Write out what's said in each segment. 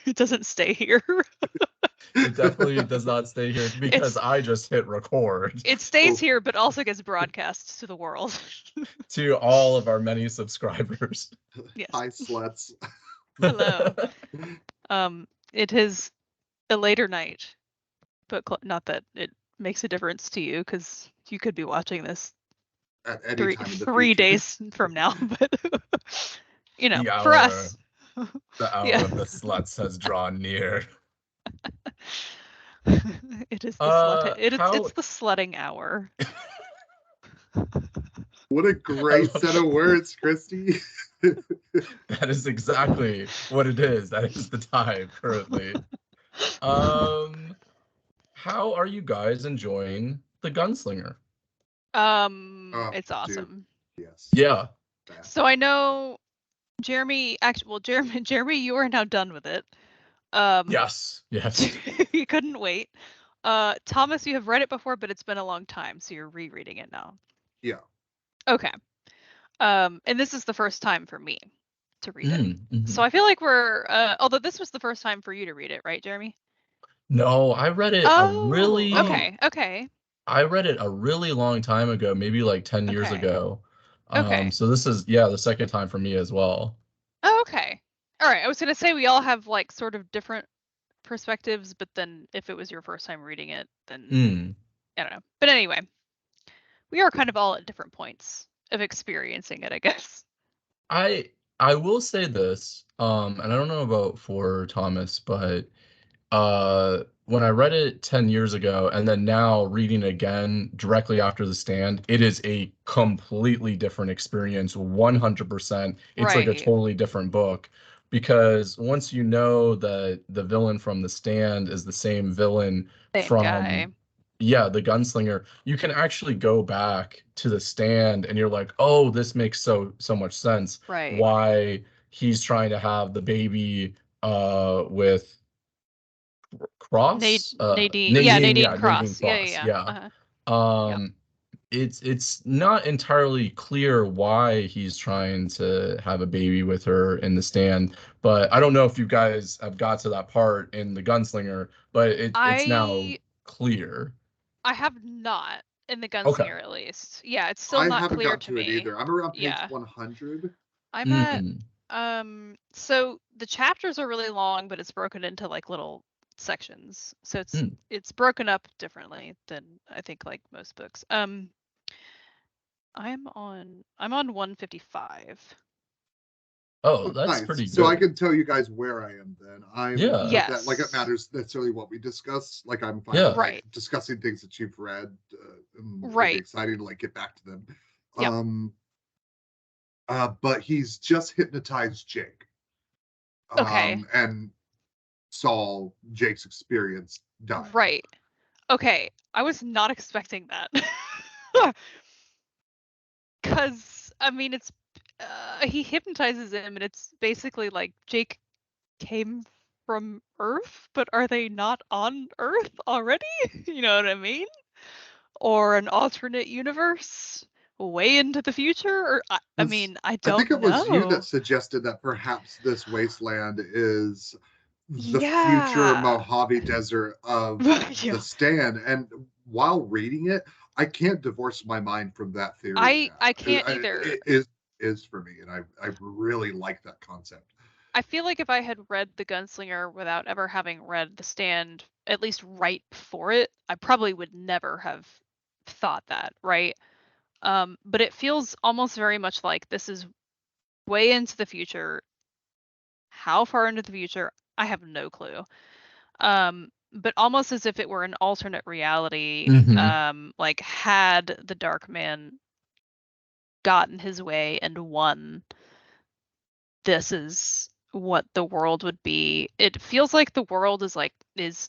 It doesn't stay here. It definitely does not stay here because I just hit record. It stays here, but also gets broadcast to the world. To all of our many subscribers. Yes. Hi, sluts. Hello. It is a later night, but not that it makes a difference to you, because you could be watching this At any time in the 3 future. days from now. But you know, The for hour- us, The hour Yeah. of the sluts has drawn near. it is the slut. How- It's the slutting hour. What a great set of words, Christy. That is exactly what it is. That is the time currently. How are you guys enjoying The Gunslinger? It's awesome. Dude. Yes. Yeah. So I know Jeremy. Actually, well, Jeremy, you are now done with it. Yes. You couldn't wait. Thomas, you have read it before, but it's been a long time, so you're rereading it now. Yeah. Okay. And this is the first time for me to read it. Mm-hmm. So I feel like we're although this was the first time for you to read it, right, Jeremy? No, I read it Okay. I read it a really long time ago, maybe like 10 years ago. Okay. So this is the second time for me as well. Oh, okay. All right. I was gonna say we all have like sort of different perspectives, but then if it was your first time reading it, then I don't know. But anyway, we are kind of all at different points of experiencing it, I guess. I will say this, and I don't know about for Thomas, but when I read it 10 years ago and then now reading again directly after The Stand, it is a completely different experience, 100%. It's like a totally different book, because once you know that the villain from The Stand is the same villain from The Gunslinger, you can actually go back to The Stand and you're like, oh, this makes so much sense. Right. Why he's trying to have the baby with Cross? Nadine. Nadine Cross. Yeah. It's not entirely clear why he's trying to have a baby with her in The Stand, but I don't know if you guys have got to that part in The Gunslinger, but it's now clear. I have not in The Gunslinger, at least. Yeah, it's still not clear to me. I haven't got to it either. I'm around page 100. I'm at so the chapters are really long, but it's broken into like little sections. So it's broken up differently than I think like most books. I'm on 155. Oh, that's pretty good. So I can tell you guys where I am then. Yes. Like it matters necessarily what we discuss. Like I'm fine right. Discussing things that you've read. Right. Excited to like get back to them. Yep. But he's just hypnotized Jake. And saw Jake's experience die. Right. Okay. I was not expecting that. Because I mean, it's he hypnotizes him, and it's basically like Jake came from Earth, but are they not on Earth already? You know what I mean? Or an alternate universe way into the future? Or I mean, I don't know. I think it was you that suggested that perhaps this wasteland is the future Mojave Desert of The Stand. And while reading it, I can't divorce my mind from that theory. I can't either. It is for me, and I really like that concept. I feel like if I had read The Gunslinger without ever having read The Stand, at least right before it, I probably would never have thought that, right? But it feels almost very much like this is way into the future. How far into the future? I have no clue. But almost as if it were an alternate reality, like had the Dark Man gotten his way and won, this is what the world would be. It feels like the world is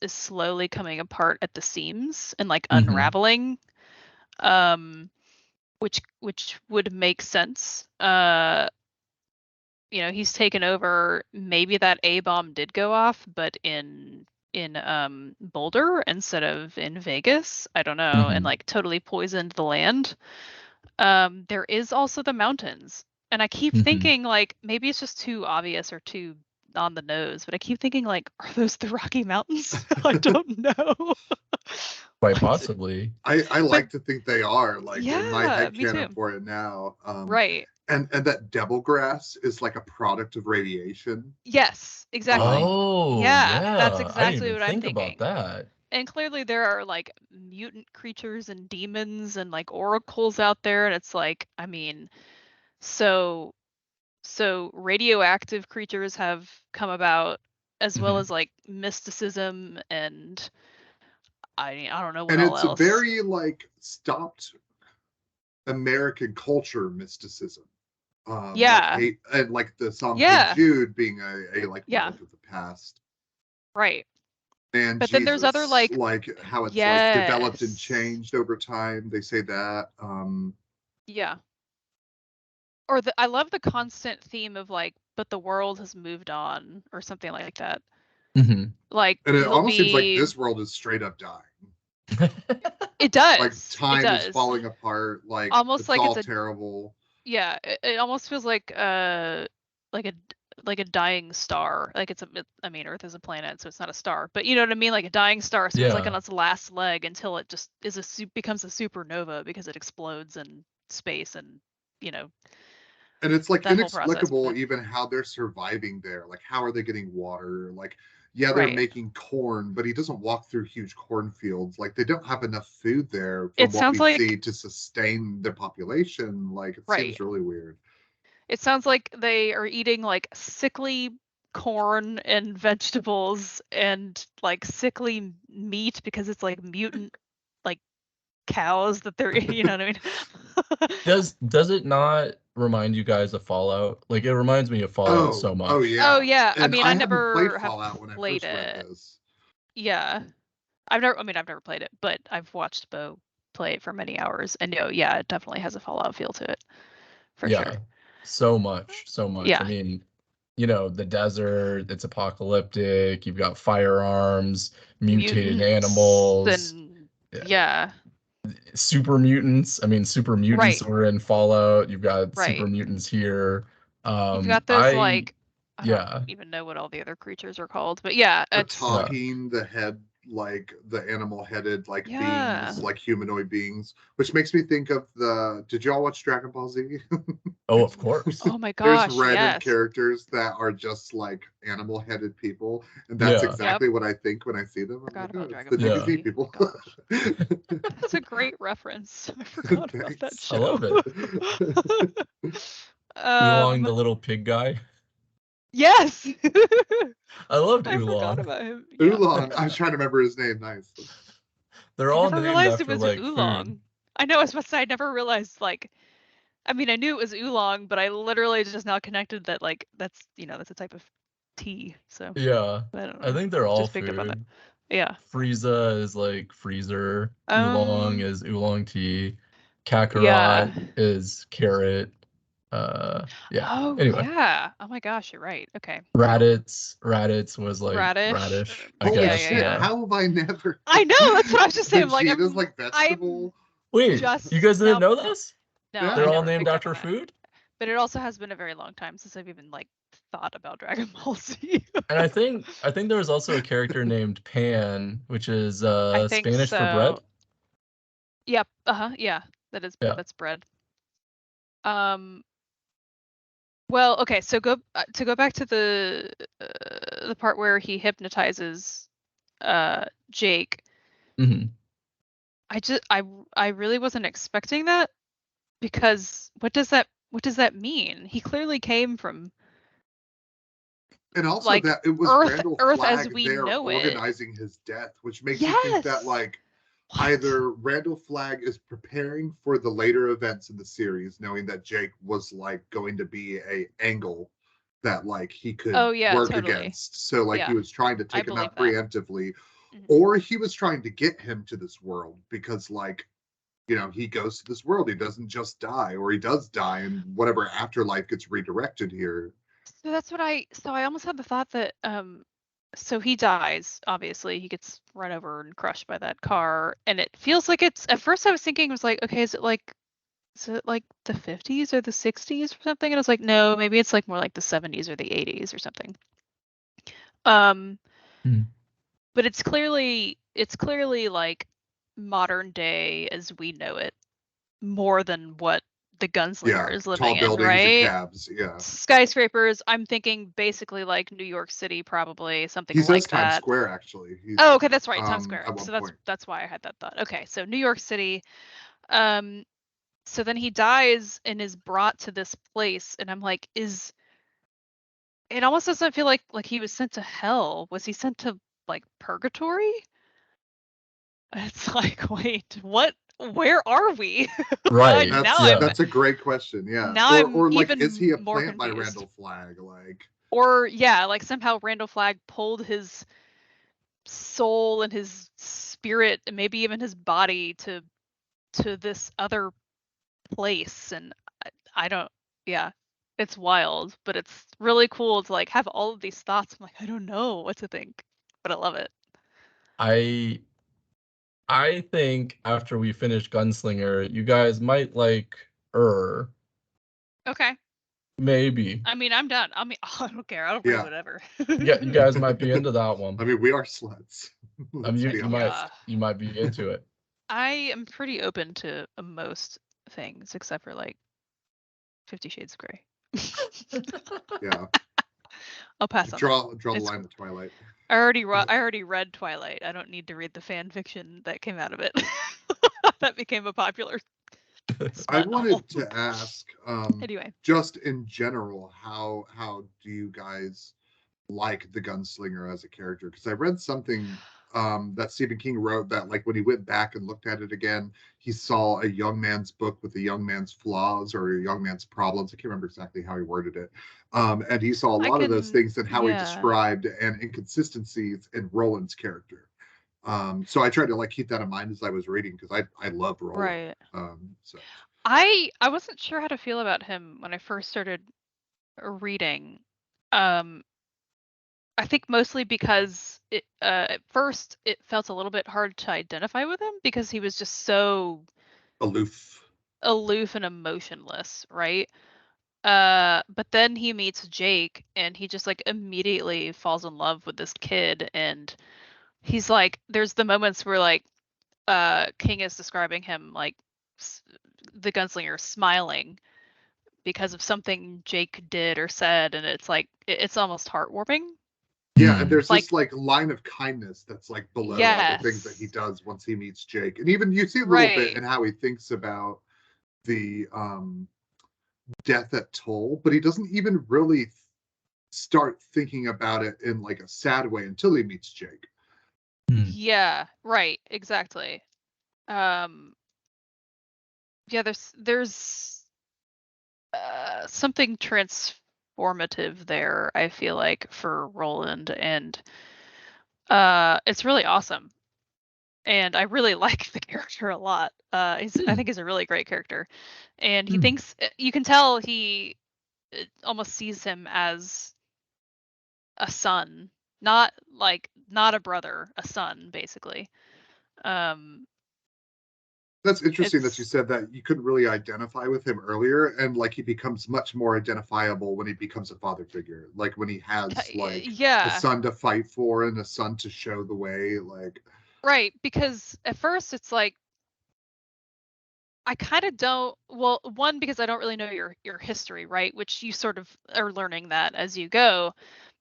slowly coming apart at the seams and like unraveling, which would make sense. He's taken over. Maybe that A-bomb did go off, but in Boulder instead of in Vegas. I don't know, and like totally poisoned the land. There is also the mountains. And I keep thinking like maybe it's just too obvious or too on the nose, but I keep thinking like, are those the Rocky Mountains? I don't know. Quite possibly. I like to think they are, like, in my Yeah, head me canon too. for it now. Right. And that devil grass is like a product of radiation. Yes, exactly. Oh, Yeah, that's yeah. I didn't exactly even what I'm think about thinking. that. And clearly there are like mutant creatures and demons and like oracles out there, and it's like, I mean, so radioactive creatures have come about, as well Mhm. as like mysticism, and I don't know what And all it's a else. very like stopped American culture mysticism. Like Yeah. hate and like the song Hey Yeah. Jude being a like Yeah. relic of the past. Right. And But then there's other Jesus, like, like how it's like developed and yes. changed over time. They say that. Yeah. Or I love the constant theme of like, but the world has moved on, or something like that. Mhm. Like And it he'll almost seems like be this world is straight up dying. It Like does. It time is does. falling apart. Like Almost it's like it's all a terrible. yeah, it almost feels like a like a dying star. Like I mean, Earth is a planet, so it's not a star. But you know what I mean? Like a dying star, so it's like on Yeah. its last leg until it just becomes a supernova because it explodes in space, and you know, And it's like that whole process. inexplicable But even how they're surviving there. Like how are they getting water? Like yeah, they're right. making corn, but he doesn't walk through huge cornfields. Like they don't have enough food there from It what we sounds see like to sustain their population. Like it right. seems really weird. It sounds like they are eating like sickly corn and vegetables and like sickly meat because it's like mutant like cows that they're you know what I mean? Does it not remind you guys of Fallout? Like it reminds me of Fallout Oh, so oh much. Oh yeah. yeah, I And mean I I hadn't played never have Fallout when I played first read it. this. Yeah. I've never played it, but I've watched Bo play it for many hours, and yeah, it definitely has a Fallout feel to it. For sure. Yeah. So much, so much. I Yeah. mean, the desert, it's apocalyptic, you've got firearms, mutated Mutants animals, and yeah, yeah. super mutants. I mean, super mutants Right. were in Fallout. You've got super Right. mutants here. You've got those I like I don't yeah, even know what all the other creatures are called, but yeah, The it's yeah. talking, the head, like the animal headed, like yeah. beings, like humanoid beings, which makes me think of the. Did y'all watch Dragon Ball Z? Oh, of course. Oh my There's gosh, random yes. characters that are just like animal headed people. And that's Yeah, Yep. exactly what I think when I see them. I'm Forgot like, about oh, it's Dragon the Ball yeah. DBZ Z. people. Gosh. That's a great reference. I forgot about that Thanks. I love show. it. Oolong, um the little pig guy. yes. I loved I forgot Oolong. about him. Yeah, I Oolong. I forgot was about trying to remember his name. Nice. They're I all never named realized it after was like food. oolong. I know I was about to say I never realized like I mean I knew it was oolong, but I literally just now connected that like that's a type of tea. So Yeah, I don't I know. think they're all Just picked up on that. food. Yeah. Frieza is like freezer. Oolong Um is oolong tea. yeah. Kakarot is carrot. Yeah. Oh Anyway, yeah. Oh my gosh, you're right. Okay. Raditz was like Radish. radish, I Holy Yeah, guess. yeah, shit. yeah. Yeah. How have I never. I know, that's what I was just saying. Like Vegeta's like I'm vegetable. Wait, you just guys didn't now know this? no, I They're Yeah. all never named picked up on after that. food? But it also has been a very long time since I've even like thought about Dragon Ball Z. And I think there was also a character named Pan, which is I think Spanish for so. bread. Yep. Uh-huh. Yeah. Yeah. That's bread. Um well, okay, so to go back to the part where he hypnotizes Jake. Hmm. I just I really wasn't expecting that, because what does that mean? He clearly came from And also like that it was Earth Randall Earth as Flagg we there know it. organizing his death, which makes you think that Yes. like What? either Randall Flagg is preparing for the later events in the series, knowing that Jake was like going to be a angle that like he could Oh yeah, work totally. against. So like he Yeah, was trying to I take him believe out that. preemptively, Mhm. or he was trying to get him to this world because like he goes to this world, he doesn't just die, or he does die and whatever afterlife gets redirected here. So that's what so I almost had the thought that so he dies, obviously. He gets run over and crushed by that car, and it feels like it's at first I was thinking, it was like, okay, is it like the 50s or the 60s or something? And I was like, no, maybe it's like more like the 70s or the 80s or something. But it's clearly like modern day as we know it, more than what the gunslinger is living tall buildings in, right? and cabs, skyscrapers. I'm thinking basically like New York City, probably something he like says Times that. Square, actually. Oh, okay, that's right, Times Square. At one So point. that's why I had that thought. Okay, so New York City. So then he dies and is brought to this place, and I'm like, it almost doesn't feel like he was sent to hell. Was he sent to like purgatory? It's like, wait, what? Where are we? Right. That's a great question. Yeah. Now I'm or like, even is he a more plant by confused. Randall Flagg? Like, or yeah, like somehow Randall Flagg pulled his soul and his spirit and maybe even his body to this other place, and I don't. Yeah, it's wild, but it's really cool to like have all of these thoughts. I'm like, I don't know what to think, but I love it. I think after we finish Gunslinger, you guys might like Okay. Maybe. I mean, I'm done. I mean, I don't care. I'll read whatever. Yeah, you guys might be into that one. I mean, we are sluts. I mean, you might be into it. I am pretty open to most things except for like 50 Shades of Grey. Yeah. I'll pass on draw that. the line with Twilight. I already read Twilight. I don't need to read the fan fiction that came out of it. That became a popular I wanted to ask, anyway, just in general, how do you guys like the Gunslinger as a character? Because I read something that Stephen King wrote that, like, when he went back and looked at it again, he saw a young man's book with a young man's flaws or a young man's problems. I can't remember exactly how he worded it. And he saw a lot of those things and how he described and inconsistencies in Roland's character. So I tried to like keep that in mind as I was reading, because I love Roland. Right. So I wasn't sure how to feel about him when I first started reading. I think mostly because at first it felt a little bit hard to identify with him because he was just so aloof and emotionless, right? But then he meets Jake and he just like immediately falls in love with this kid, and he's like, there's the moments where like King is describing him like the gunslinger smiling because of something Jake did or said, and it's like it's almost heartwarming. Yeah, and there's this like line of kindness that's like below other things that he does once he meets Jake. And even you see a little bit in how he thinks about the death at Toll, but he doesn't even really start thinking about it in like a sad way until he meets Jake. Yeah, right, exactly. Yeah, there's something transformative there, I feel like, for Roland, and it's really awesome. And I really like the character a lot. I think he's a really great character, and he thinks, you can tell he almost sees him as a son, not a brother, a son, basically. That's interesting that you said that you couldn't really identify with him earlier, and like he becomes much more identifiable when he becomes a father figure, like when he has like a son to fight for and a son to show the way, like. Right, because at first it's like, I kind of don't, well, one, because I don't really know your history, right? Which you sort of are learning that as you go,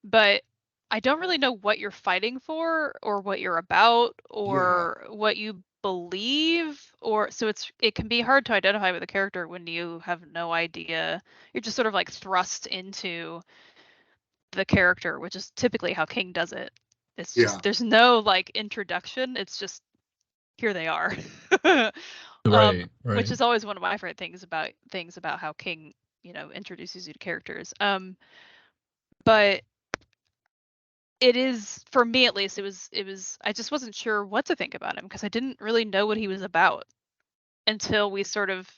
but I don't really know what you're fighting for or what you're about or what you believe, or so it can be hard to identify with a character when you have no idea. You're just sort of like thrust into the character, which is typically how King does it. It's just there's no like introduction, it's just here they are. Right. Which is always one of my favorite things about how King, introduces you to characters. But it is, for me at least, it was I just wasn't sure what to think about him because I didn't really know what he was about until we sort of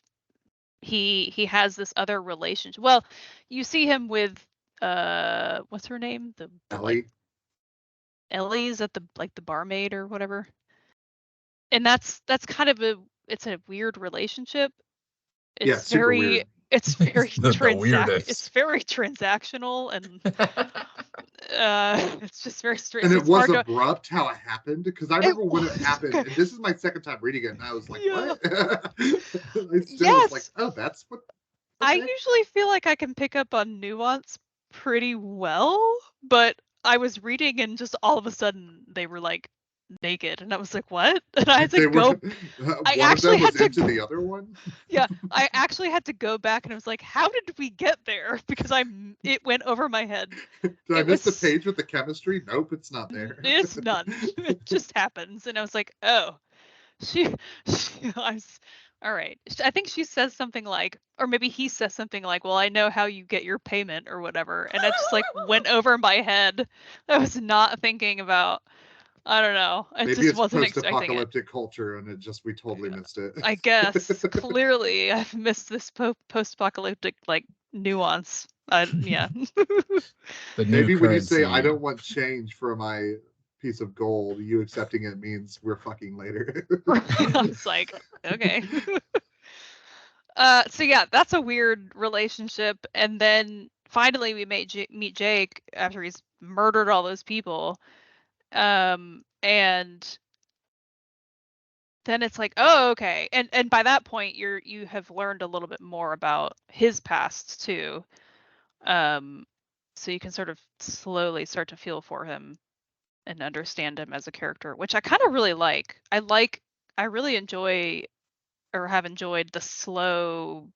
he has this other relationship. Well, you see him with what's her name? The Ellie. Like, Ellie's at the barmaid or whatever. And that's kind of it's a weird relationship. It's very it's very the weirdest. It's very transactional, and It's just very strange. And So it it's was hard to. abrupt how it happened, because I It remember when it was. happened, and this is my second time reading it, and I was like, Yeah. what? I still was like, Yes. oh, that's what. I Okay. usually feel like I can pick up on nuance pretty well, but I was reading and just all of a sudden they were like naked, and I was like, "What?" And I had to They were go. I one of actually them had was to. into the other one. Yeah, I actually had to go back, and I was like, "How did we get there?" Because it went over my head. Did I It miss the was page with the chemistry? Nope, it's not there. it's none. It just happens, and I was like, "Oh." She, I was, all right. I think she says something like, or maybe he says something like, "Well, I know how you get your payment," or whatever, and it just like went over my head. I was not thinking about. I don't know. I Maybe just it's wasn't expecting it. post-apocalyptic culture, and we totally missed it. I guess clearly I've missed this post-apocalyptic like nuance. Yeah. The new Maybe when you say, I currency. don't want change for my piece of gold, you accepting it means we're fucking later. I was like, okay. So yeah, that's a weird relationship. And then finally we meet Jake after he's murdered all those people. And then it's like, oh, okay. And by that point you have learned a little bit more about his past too. So you can sort of slowly start to feel for him and understand him as a character, which I kind of really like. I really enjoy or have enjoyed the slow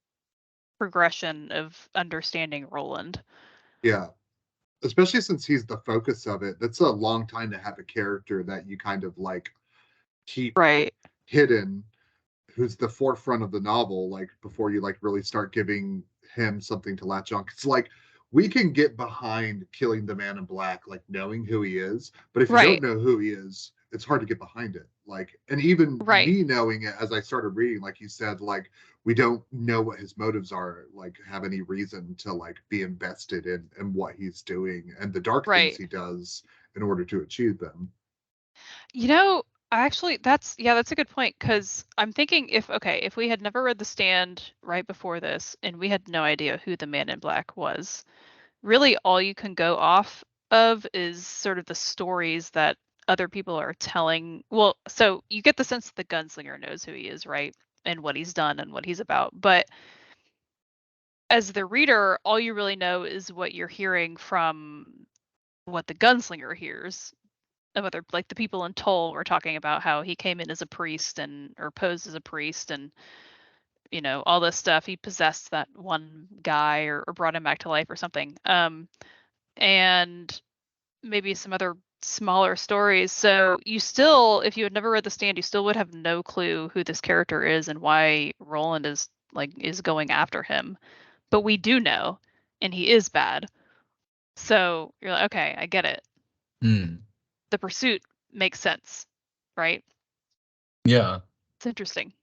progression of understanding Roland. Yeah. Especially since he's the focus of it. That's a long time to have a character that you kind of like keep Right. hidden, who's the forefront of the novel, like before you like really start giving him something to latch on. It's like we can get behind killing the man in black, like knowing who he is, but if you don't Right. know who he is, it's hard to get behind it. Like, and even Right. me knowing it as I started reading, like you said, like we don't know what his motives are, like have any reason to like be invested in what he's doing and the dark things Right. he does in order to achieve them. You know, actually that's a good point cuz I'm thinking if we had never read The Stand right before this and we had no idea who the man in black was, really all you can go off of is sort of the stories that other people are telling. Well, so you get the sense that the gunslinger knows who he is, right? And what he's done and what he's about. But as the reader, all you really know is what you're hearing from what the gunslinger hears of other, like the people in Toll were talking about how he came in as a priest and or posed as a priest and all this stuff. He possessed that one guy or brought him back to life or something. And maybe some other smaller stories. So you still, if you had never read The Stand, you still would have no clue who this character is and why Roland is going after him. But we do know, and he is bad. So you're like, okay, I get it. Hmm. The pursuit makes sense, right? Yeah. It's interesting.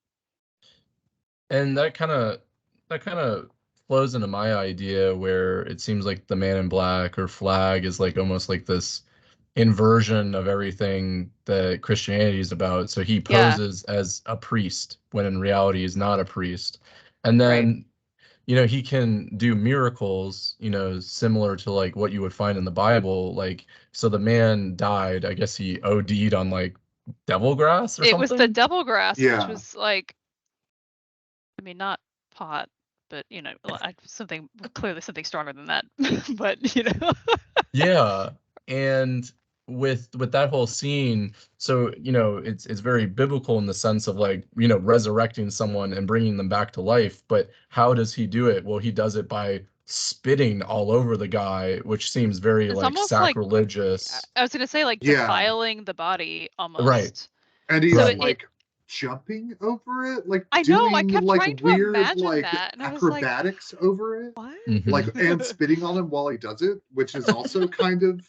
And that kind of flows into my idea where it seems like the Man in Black or Flag is like almost like this inversion of everything that Christianity is about. So he Yeah, poses as a priest when in reality he's not a priest. And right. then, he can do miracles, similar to like what you would find in the Bible. Like, so the man died, I guess he OD'd on like devil grass or It was the something. double grass, which Yeah. was like, I mean, not pot, but something clearly something stronger than that. But Yeah, and with that whole scene, so it's very biblical in the sense of like resurrecting someone and bringing them back to life. But how does he do it? Well, he does it by spitting all over the guy, which seems very it's like almost like sacrilegious. I was gonna say like Yeah. defiling the body Right, almost. And So he's right. it like jumping over it, like I know I doing kept like trying to weird imagine like that, and I was like, acrobatics over it, what? like, Hmm. and spitting on him while he does it, which is also kind of,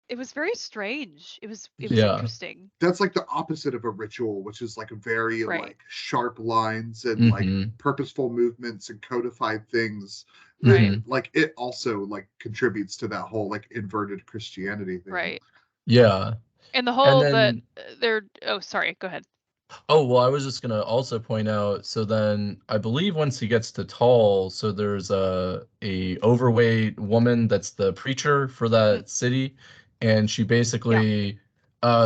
It was very strange. It was Yeah. interesting. that's like the opposite of a ritual, which is like very Right. like sharp lines and like Hmm. purposeful movements and codified things. Right. Hmm. Like it also like contributes to that whole like inverted Christianity thing. Right. Yeah. And the And whole that then they're oh sorry, go ahead. Oh, well, I was just gonna also point out, so then I believe once he gets to Tall, so there's a overweight woman that's the preacher for Mm, that city, and she yeah. basically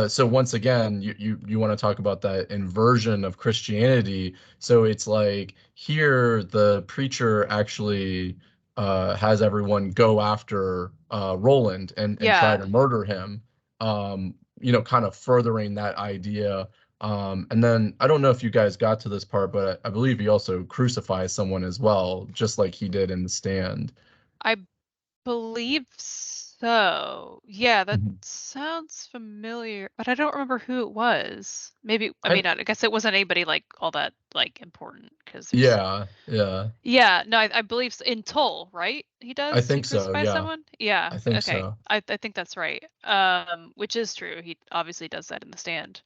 so once again, you want to talk about that inversion of Christianity. So it's like here the preacher actually has everyone go after Roland and try Yeah. to murder him. Kind of furthering that idea. And then I don't know if you guys got to this part, but I believe he also crucifies someone as well, just like he did in the stand. I believe so. Yeah, that Mhm. sounds familiar, but I don't remember who it was. Maybe, I I mean, I guess it wasn't anybody like all that like important because there's. yeah, yeah. Yeah, no, I believe in Toll, right? I He think so, crucifies yeah. someone? Yeah, I think okay. so. I think that's right. Which is true. He obviously does that in the stand.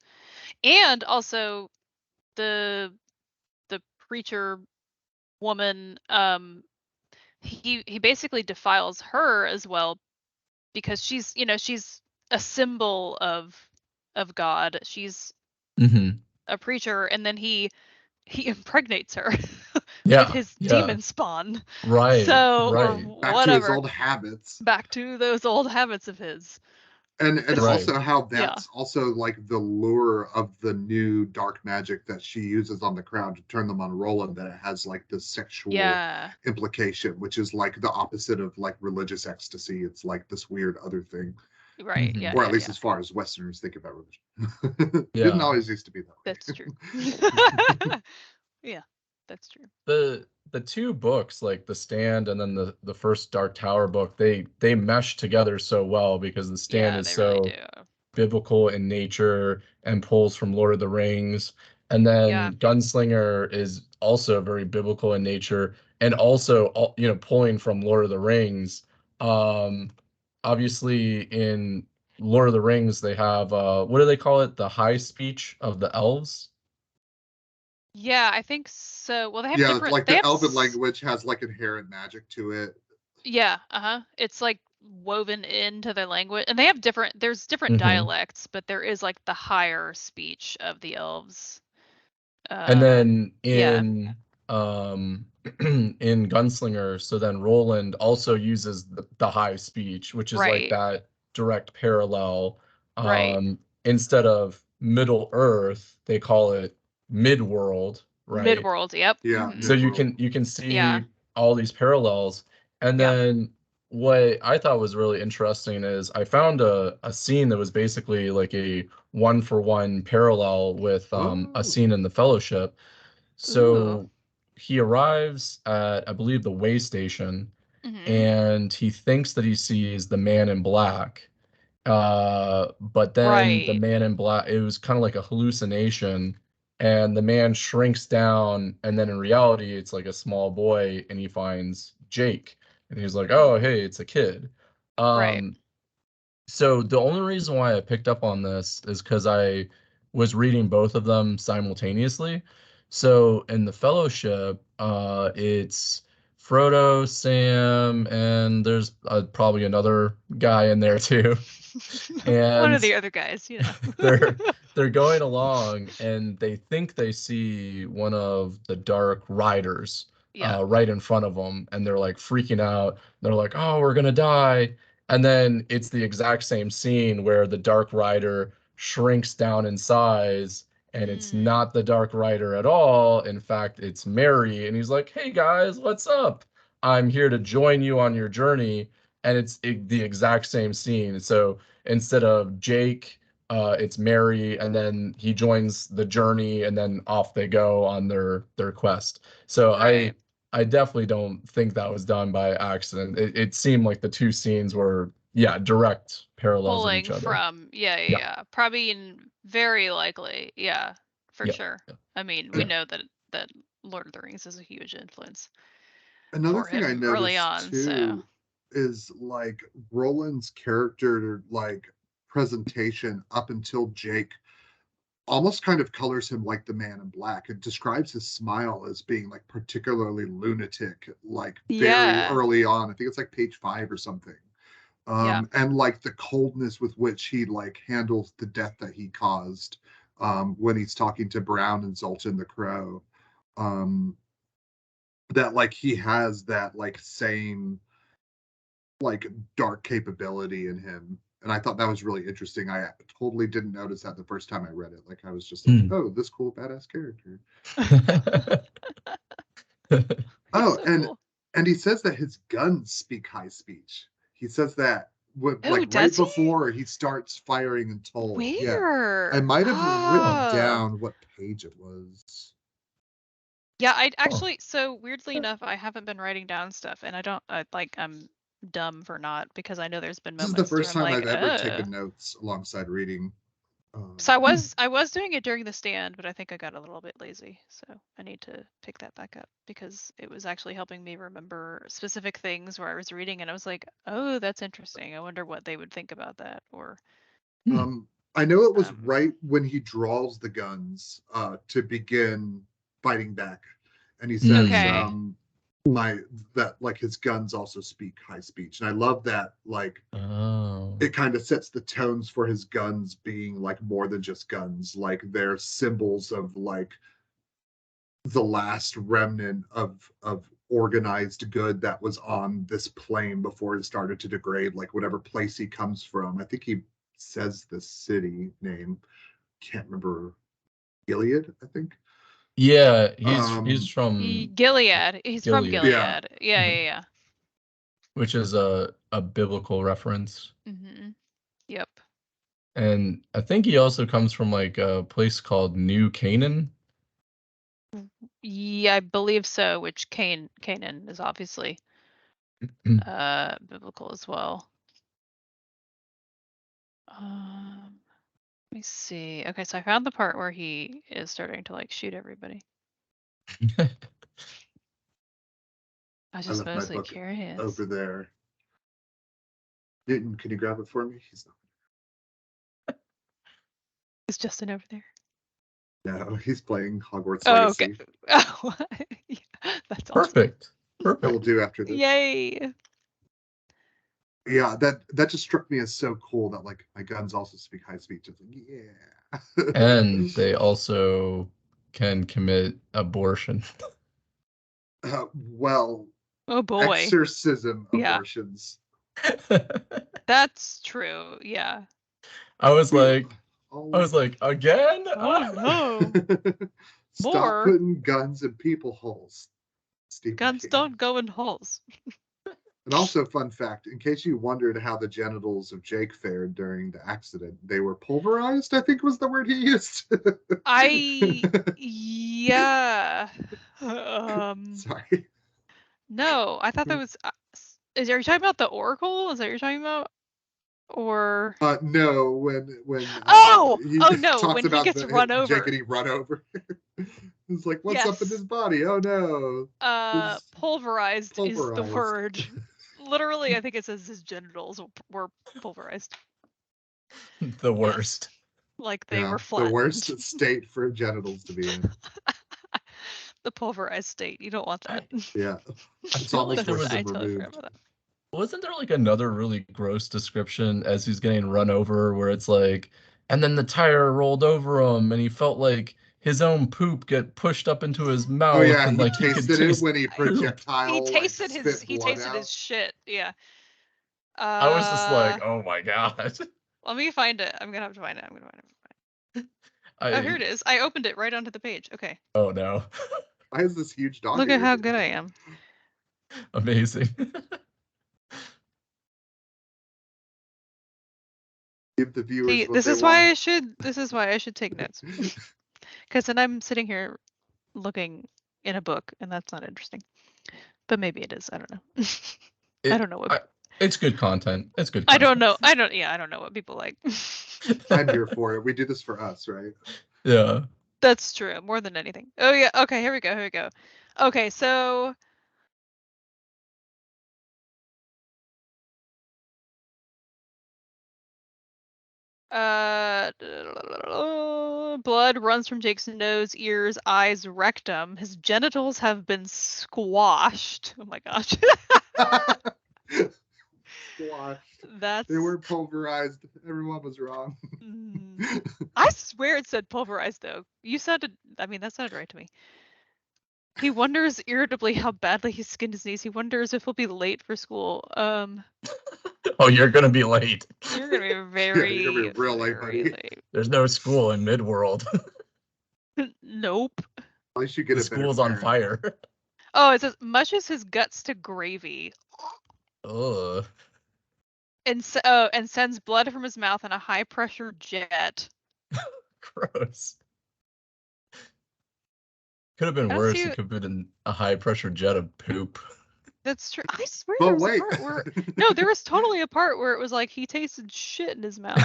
And also the the preacher woman, he basically defiles her as well because she's, she's a symbol of God. She's Hmm. a preacher, and then he impregnates her with Yeah, his yeah. demon spawn. Right, So, or right, Back to his whatever, old habits. back to those old habits of his. And It's right. also how yeah. that's also like the lure of the new dark magic that she uses on the crowd to turn them on Roland, that it has like this sexual Yeah. implication, which is like the opposite of like religious ecstasy. It's like this weird other thing, Right. Hmm. Yeah, or at yeah, least yeah. as far as Westerners think about religion. Didn't Yeah. always used to be That's true. that way. Yeah, that's true. The two books, like The Stand and then the first Dark Tower book, they mesh together so well because The Stand Yeah, is they really do. so biblical in nature and pulls from Lord of the Rings. And Yeah. then Gunslinger is also very biblical in nature and also pulling from Lord of the Rings. Um Obviously in Lord of the Rings they have what do they call it? The high speech of the elves. Yeah, I think so. Well, Yeah, like they the have elven language has like inherent magic to it. yeah, uh-huh. It's like woven into their language. And they have there's different Hmm. dialects, but there is like the higher speech of the elves. And then Yeah, in Gunslinger, so then Roland also uses the high speech, which is like right. that direct parallel. Right. Instead of Middle Earth, they call it Midworld, right? Midworld, yep. Yeah, Hmm. So you midworld. can Yeah. see all these parallels. And Yeah. then what I thought was really interesting is I found a scene that was basically like a one for one parallel with a Oh, scene in the Fellowship. Ooh. So he arrives at, I believe, the way station, Hmm. and he thinks that he sees the man in black. But then the Right. man in black, it was kind of like a hallucination, and the man shrinks down, and then in reality, it's like a small boy, and he finds Jake, and he's like, "Oh, Hmm. hey, it's a kid." Right. Um, so the only reason why I picked up on this is because I was reading both of them simultaneously. So in the Fellowship, it's Frodo, Sam, and there's probably another guy in there too. One of And the other guys, they're they're going along and they think they see one of the dark riders Yeah. right in front of them, and they're like freaking out. They're like, "Oh, we're gonna die." And then it's the exact same scene where the dark rider shrinks down in size, and it's Mm. not the dark rider at all. In fact, it's Mary, and he's like, "Hey guys, what's up? I'm here to join you on your journey." And the exact same scene. So instead of Jake, it's Mary, and then he joins the journey, and then off they go on their quest. So Right. I definitely don't think that was done by accident. It seemed like the two scenes were, yeah, direct parallels of each Pulling other. from, yeah, yeah, Yeah, yeah. Probably very likely, yeah, for yeah, sure. yeah. I mean, we Yeah. know that Lord of the Rings is a huge influence another for thing I him early noticed on, so too is like Roland's character, like presentation up until Jake almost kind of colors him like the man in black. It describes his smile as being like particularly lunatic, like very yeah, early on. I think it's like page 5 or something. yeah, And like the coldness with which he like handles the death that he caused. when he's talking to Brown and Zoltan the Crow, that like he has that like same like dark capability in him. And I thought that was really interesting. I totally didn't notice that the first time I read it. Like I was just like, oh, this cool badass character. Oh, so and cool. and he says that his guns speak high speech. He says that like right does he? before he starts firing and told. Yeah. Where? I might have written down what page it was. Yeah, I actually, so weirdly enough, I haven't been writing down stuff, and I'm dumb for not, because I know there's been This is moments the first where time I'm I've like, ever taken notes alongside reading. So I was doing it during the stand, but I think I got a little bit lazy, so I need to pick that back up, because it was actually helping me remember specific things where I was reading, and I was like, oh, that's interesting. I wonder what they would think about that, or I know it was right when he draws the guns to begin fighting back, and he says, okay. that like his guns also speak high speech, and I love that. Like, it kind of sets the tones for his guns being like more than just guns. Like they're symbols of like the last remnant of organized good that was on this plane before it started to degrade. Like whatever place he comes from. I think he says the city name. Can't remember. Gilead, I think. Yeah, he's from Gilead. He's from Gilead. Yeah. Which is a biblical reference. Yep. And I think he also comes from like a place called New Canaan. Yeah, I believe so, which Canaan is obviously biblical as well. Let me see. Okay, so I found the part where he is starting to like shoot everybody. I was just mostly curious. Over there. Newton, can you grab it for me? He's not. Is Justin over there? No, he's playing Hogwarts Legacy. Okay. Oh, yeah, that's awesome. Perfect. We'll do after this. Yay. Yeah, that just struck me as so cool that like my guns also speak high speech. It's like, yeah. And they also can commit abortion. Well, oh boy, exorcism abortions. That's true. Yeah. I was like, again? Oh no. Stop putting guns in people holes. Guns don't go in holes. And also, fun fact, in case you wondered how the genitals of Jake fared during the accident, they were pulverized, I think was the word he used. Yeah. Sorry. No, I thought that was. Are you talking about the Oracle? Is that what you're talking about? Or no, when no, talks when about he gets run over. Jake getting run over. It's like, what's up in his body? Oh no. Pulverized is the word. Literally, I think it says his genitals were pulverized. The worst. Yes. Like they were flattened. The worst state for genitals to be in. The pulverized state. You don't want that. Yeah. I feel like there was Wasn't there like another really gross description as he's getting run over where it's like, and then the tire rolled over him and he felt like his own poop get pushed up into his mouth. Oh yeah, and he like tasted it when he projectile. He tasted like, his shit. Yeah. I was just like, oh my god. Let me find it. I'm gonna have to find it. Oh, here it is. I opened it right onto the page. Okay. Oh no. Why is this huge dog? Look at how good I am. Amazing. Give the viewers. See, this is why I should take notes. Because then I'm sitting here looking in a book, and that's not interesting. But maybe it is. I don't know. I don't know what. It's good content. It's good content. I don't know what people like. I'm here for it. We do this for us, right? Yeah. That's true. More than anything. Oh yeah. Okay. Here we go. Okay. So. Blood runs from Jake's nose, ears, eyes, rectum. His genitals have been squashed. Oh my gosh. squashed. That's... They were pulverized. Everyone was wrong. I swear it said pulverized, though. You said, I mean, that sounded right to me. He wonders irritably how badly he skinned his knees. He wonders if he'll be late for school. Oh, you're gonna be late. You're gonna be very, you're gonna be real late, buddy. late. There's no school in Midworld. Nope. At least you get the school's on fire. Oh, it says mushes his guts to gravy. Ugh. And sends blood from his mouth in a high pressure jet. Gross. Could have been worse. It could have been a high pressure jet of poop. That's true. I swear But there was wait. a part where... No, there was totally a part where it was like he tasted shit in his mouth.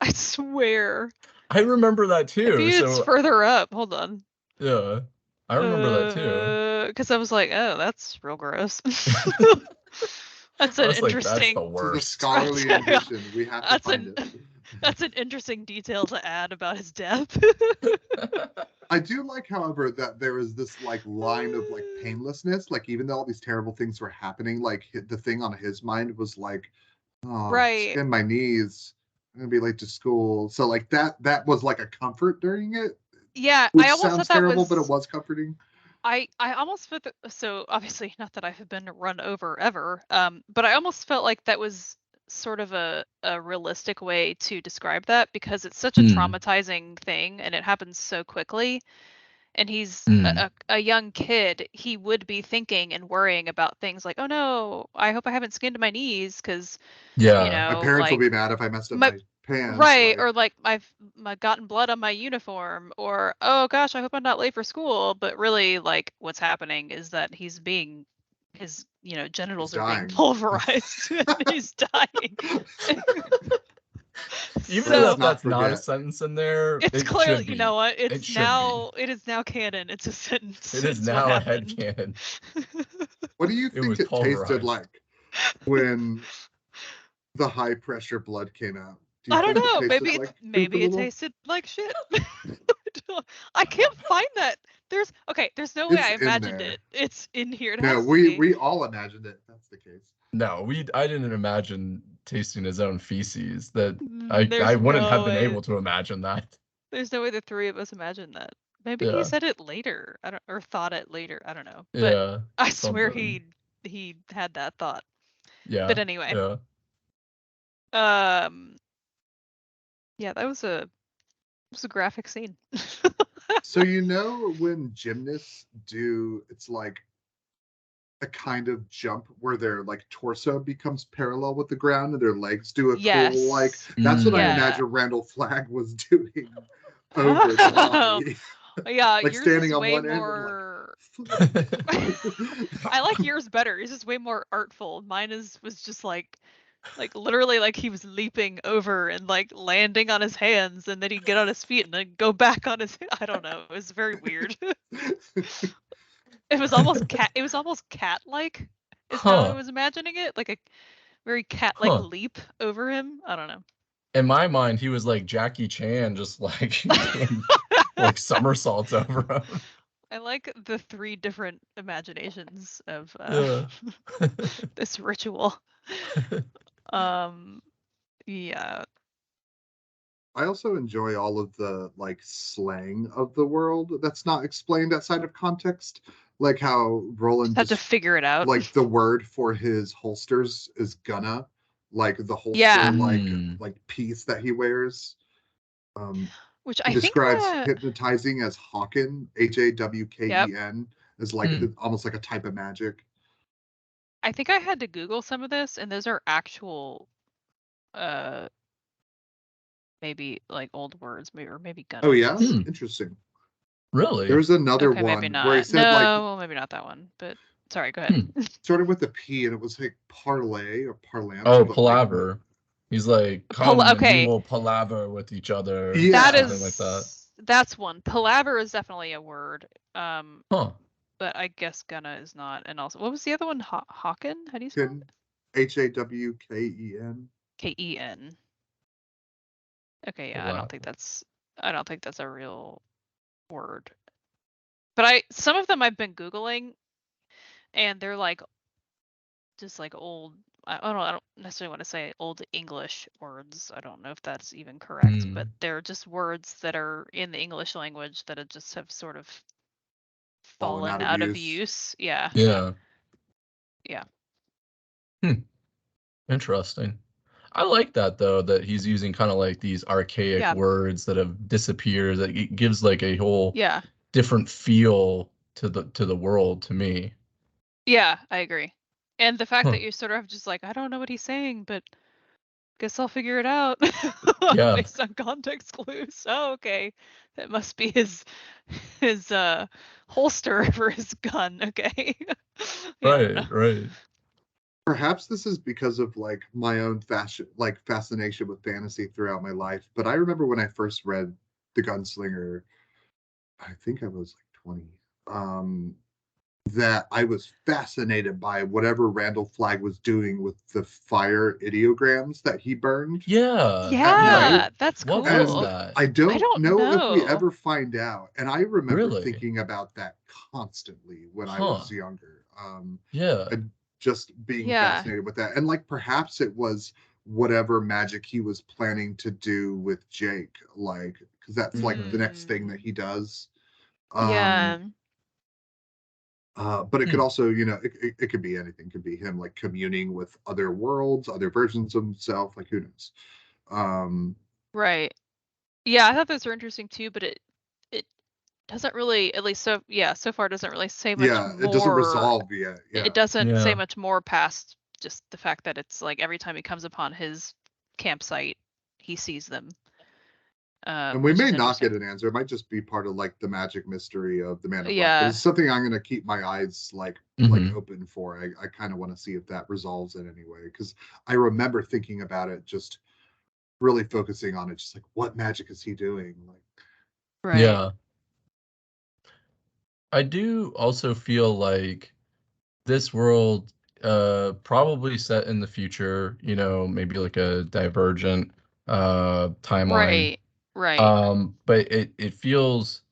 I swear. I remember that too. Maybe it's further up. Hold on. Yeah. I remember that too. Because I was like, oh, that's real gross. That's an interesting... That's the worst. To the scholarly edition, we have to find it. That's an interesting detail to add about his death. I do like, however, that there is this like line of like painlessness. Like even though all these terrible things were happening, like the thing on his mind was like, oh, right, skin my knees. I'm gonna be late to school. So like that was like a comfort during it. Yeah, which I almost sounds thought that terrible, was... but it was comforting. I almost felt that, so obviously not that I have been run over ever, but I almost felt like that was sort of a realistic way to describe that, because it's such a traumatizing thing and it happens so quickly, and he's a young kid. He would be thinking and worrying about things like, oh no, I hope I haven't skinned my knees, because you know, my parents will be mad if I messed up my pants, right? Or like I've gotten blood on my uniform, or oh gosh, I hope I'm not late for school. But really, like what's happening is that his genitals are being pulverized and he's dying. Even though that's not a sentence in there, it's clearly, you know what? It is now canon. It's a sentence. It is now a headcanon. What do you think it tasted like when the high pressure blood came out? I don't know. Maybe it tasted like shit. I can't find that. There's no way I imagined it. It's in here. No, we all imagined it. That's the case. No, I didn't imagine tasting his own feces. That I wouldn't have been able to imagine that. There's no way the three of us imagined that. Maybe he said it later. Or thought it later. I don't know. But I swear he had that thought. Yeah. But anyway. Yeah, that was a graphic scene. So when gymnasts do, it's like a kind of jump where their like torso becomes parallel with the ground and their legs do a cool like. That's what I imagine Randall Flagg was doing over the body. Yeah, like standing on one more... end. I like yours better. It's just way more artful. Mine was just like literally like he was leaping over and like landing on his hands, and then he'd get on his feet and then go back on his... I don't know. It was very weird. It was almost cat-like is how I was imagining it. Like a very cat-like leap over him. I don't know. In my mind, he was like Jackie Chan, just like doing, like somersaults over him. I like the three different imaginations of this ritual. Yeah. I also enjoy all of the like slang of the world that's not explained outside of context, like how Roland had to figure it out. Like the word for his holsters is gunna, like the holster like piece that he wears. Which he I describes think hypnotizing as Hawken, Hawken, as like almost like a type of magic. I think I had to Google some of this, and those are actual maybe like old words, maybe gunna. Oh yeah? Interesting. Really? There's another one maybe not. where he said maybe not that one, but sorry, go ahead. Started with a P and it was like parlay or parlance. Oh, palaver. Like, he's like, come we will palaver with each other. Yeah. Something like that. That's one. Palaver is definitely a word. But I guess gunna is not. And also, what was the other one? Hawken? How do you spell it? Hawken. Ken. Okay, yeah, I don't think that's a real word. But some of them I've been Googling, and they're like just like old I don't necessarily want to say old English words. I don't know if that's even correct, but they're just words that are in the English language that just have sort of fallen out of use. Yeah. Yeah. Yeah. Interesting. I like that though, that he's using kind of like these archaic Yeah. words that have disappeared. That it gives like a whole Yeah. different feel to the world to me. Yeah, I agree. And the fact Huh. that you're sort of just like, I don't know what he's saying, but guess I'll figure it out Yeah. based on context clues. Oh, okay. That must be his holster for his gun. Okay. Yeah, I don't know. Right. Perhaps this is because of like my own fascination with fantasy throughout my life. But I remember when I first read The Gunslinger, I think I was like 20. That I was fascinated by whatever Randall Flagg was doing with the fire ideograms that he burned Yeah. at night. Yeah, that's What was cool. And that? I I don't don't know if we know. ever find out. And I remember Really? thinking about that constantly when I Huh. was younger. Yeah. And just being Yeah. fascinated with that. And like perhaps it was whatever magic he was planning to do with Jake, like, because that's like the next thing that he does. Yeah. But it could Hmm. also, it could be anything. It could be him like communing with other worlds, other versions of himself. Like who knows? Right. Yeah, I thought those were interesting too, but it doesn't really, at least so far doesn't really say much Yeah, it doesn't more. resolve yet. It Yeah, doesn't say Yeah. much more past just the fact that it's like every time he comes upon his campsite, he sees them, and we which may is not interesting. get an answer. It might just be part of like the magic mystery of the Man in Black. But Yeah. it's something I'm going to keep my eyes like Hmm. open for. I kind of want to see if that resolves in any way because I remember thinking about it, just really focusing on it, just like what magic is he doing? Like, Right. Yeah. I do also feel like this world probably set in the future, maybe like a divergent timeline. Right. Right. But it feels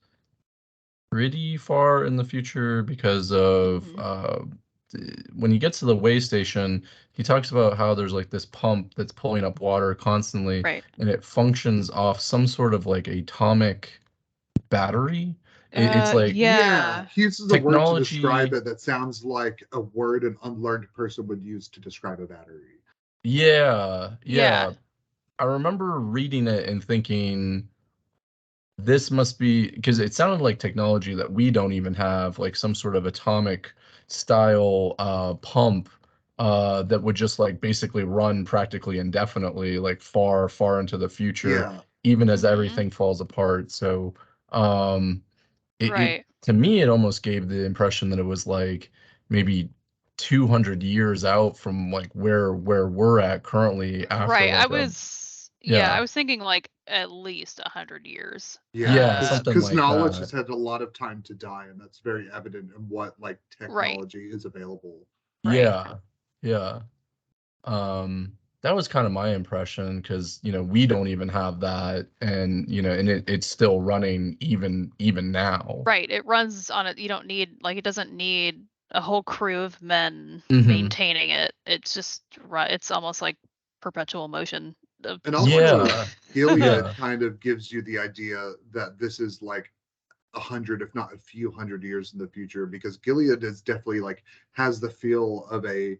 pretty far in the future because of Hmm. when he gets to the way station, he talks about how there's like this pump that's pulling up water constantly, Right. and it functions off some sort of like atomic battery. It's like yeah, Yeah. he uses a word to describe technology. it that sounds like a word an unlearned person would use to describe a battery. Yeah, Yeah. yeah. I remember reading it and thinking this must be because it sounded like technology that we don't even have, like some sort of atomic style pump that would just like basically run practically indefinitely, like far into the future, Yeah, even as Hmm. everything falls apart. So um, it Right. to me it almost gave the impression that it was like maybe 200 years out from like where we're at currently after Right. like a I yeah was thinking like at least 100 years. yeah, yeah because something like knowledge has that. had a lot of time to die, and that's very evident in what like Right. technology is available. Right. Yeah, yeah. That was kind of my impression because we don't even have that, and it's still running even now. Right. It runs on it. You don't need like it doesn't need a whole crew of men Hmm. maintaining it. It's just it's almost like perpetual motion of And sorts. also, Yeah, Gilead yeah. kind of gives you the idea that this is like 100, if not a few 100 years in the future, because Gilead is definitely like has the feel of a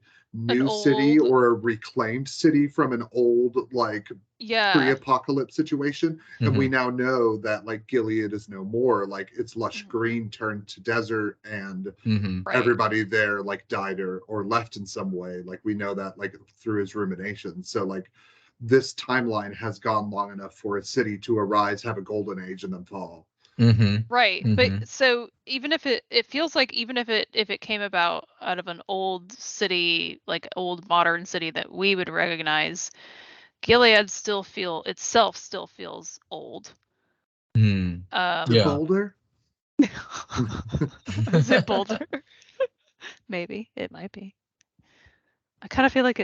An new city old or a reclaimed city from an old like Yeah. pre-apocalypse situation. And we Hmm. now know that like Gilead is no more. Like it's lush Mhm. green turned to desert, and Hmm. Right. everybody there like died or left in some way. Like we know that like through his ruminations. So like this timeline has gone long enough for a city to arise, have a golden age, and then fall. Hmm. Right. But Hmm. so even if it feels like even if it came about out of an old city, like old modern city that we would recognize, Gilead still feels old. Hmm. Is it Um Yeah. Boulder? is it Boulder? Maybe. It might be. I kind of feel like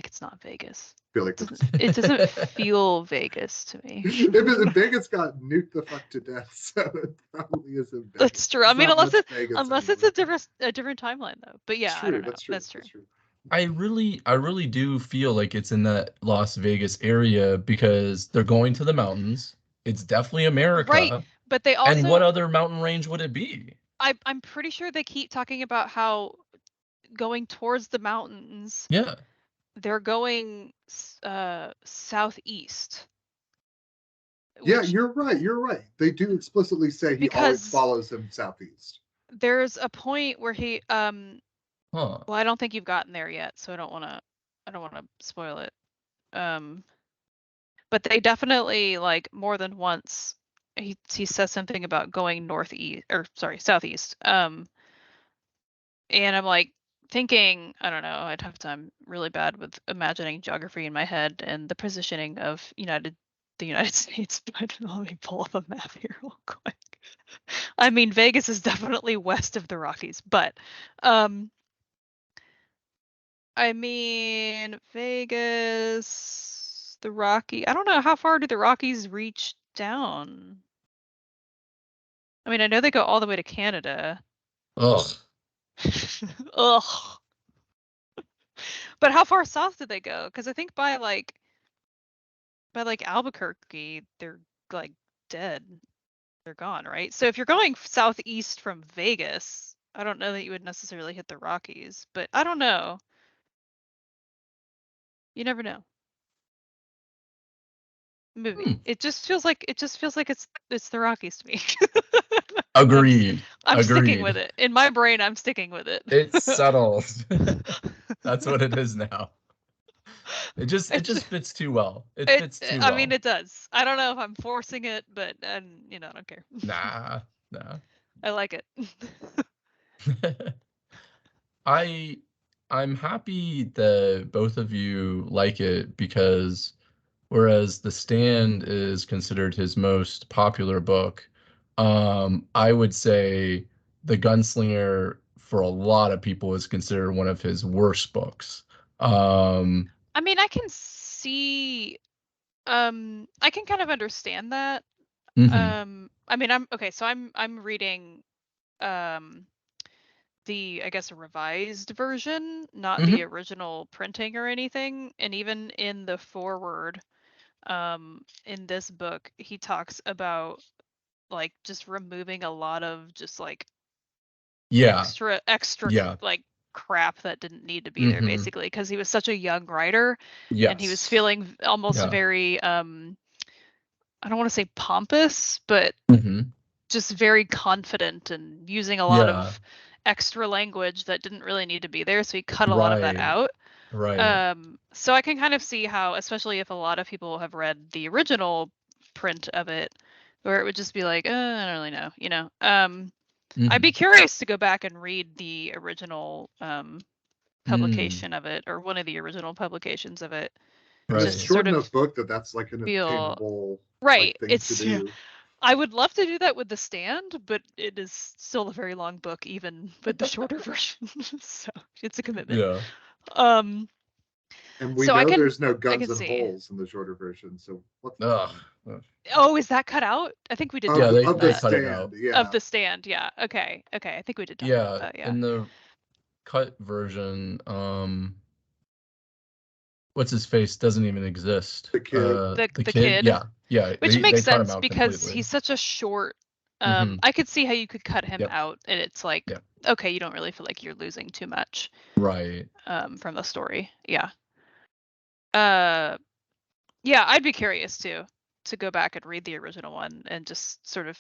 it's not Vegas. I feel like It doesn't feel Vegas to me. if Vegas got nuked the fuck to death, so it probably isn't Vegas. That's true. I There's mean, not much Vegas unless it's a anymore. different timeline though. But It's yeah, I true. don't know. That's true. That's true. That's true. I really do feel like it's in that Las Vegas area because they're going to the mountains. It's definitely Right, America. but they And what also other mountain range would it be? I'm pretty sure they keep talking about how going towards the mountains, Yeah. they're going southeast, Yeah, which you're right. You're right. They do explicitly say he always because follows him southeast. there's a point where he Huh. well, I don't think you've gotten there yet, so I don't want to spoil it. But they definitely, like, more than once he says something about going northeast, or sorry, southeast. And I'm like thinking, I don't know, I'd have time really bad with imagining geography in my head and the positioning of the United States. But let me pull up a map here real quick. I mean, Vegas is definitely west of the Rockies, but I mean, Vegas, the Rocky. I don't know, how far do the Rockies reach down? I mean, I know they go all the way to Canada. Ugh. Ugh. But how far south did they go? Because I think by like Albuquerque, they're like dead. They're gone, right? So if you're going southeast from Vegas, I don't know that you would necessarily hit the Rockies, but I don't know. You never know. Hmm. Movie. It just feels like it's the Rockies to me. I'm Agreed. I'm sticking with Agreed. it. In my brain, I'm sticking with it. It's settled. That's what it is now. It It's just fits too well. It it fits too I mean well. it does. I don't know if I'm forcing it, but and I don't care. Nah, nah. I like it. I I'm happy that both of you like it because whereas The Stand is considered his most popular book, I would say The Gunslinger for a lot of people is considered one of his worst books. Um, I mean, I can see I can kind of understand that. mhm. I mean, I'm okay, so I'm reading um the, I guess, a revised version, not the Mhm. original printing or anything. And even in the foreword, in this book, he talks about like just removing a lot of just like Yeah. extra Yeah. like crap that didn't need to be there, Mhm. basically, because he was such a young writer and he was Yes. feeling almost Yeah. very I don't want to say pompous, but Mhm. just very confident and using a lot Yeah. of extra language that didn't really need to be there, so he cut a lot of that Right. out. Right. So I can kind of see how, especially if a lot of people have read the original print of it, where it would just be like, I don't really know. I'd be Mhm. curious to go back and read the original Mm. publication of it, or one of the original publications of it, And it's just to Right. short sort of enough book that that's like an feel obtainable like right. thing to It's do. I would love to do that with The Stand, but it is still a very long book, even with the shorter version. So it's a commitment. Yeah. Um, And we so know there's no I guns can and see. holes in the shorter version, so what's the Ugh. point? Ugh. Oh, is that cut out? I think we did Yeah, talk about Of the they that. cut it stand, out. Of yeah. The Stand, yeah. Okay, okay. I think we did talk about Yeah, that. Yeah. in the cut version, what's his face doesn't even exist. The kid. The The kid, kid, yeah, yeah, which they makes cut him sense out because completely. he's such a short. Mm-hmm. I could see how you could cut him Yep. out, and it's like, Yep. okay, you don't really feel like you're losing too much Right. from the story. Yeah. Uh, yeah, I'd be curious to go back and read the original one and just sort of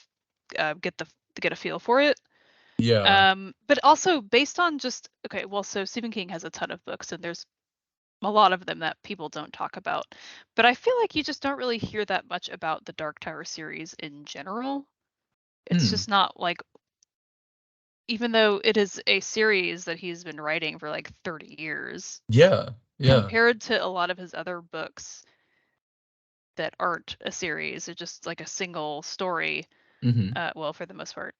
get a feel for it. Yeah. But also based on just okay, well, so Stephen King has a ton of books, and there's a lot of them that people don't talk about. But I feel like you just don't really hear that much about the Dark Tower series in general. It's Hmm. just not like, even though it is a series that he's been writing for like 30 years, Yeah. Yeah. compared to a lot of his other books that aren't a series, it's just like a single story. Mm-hmm. Well, for the most part.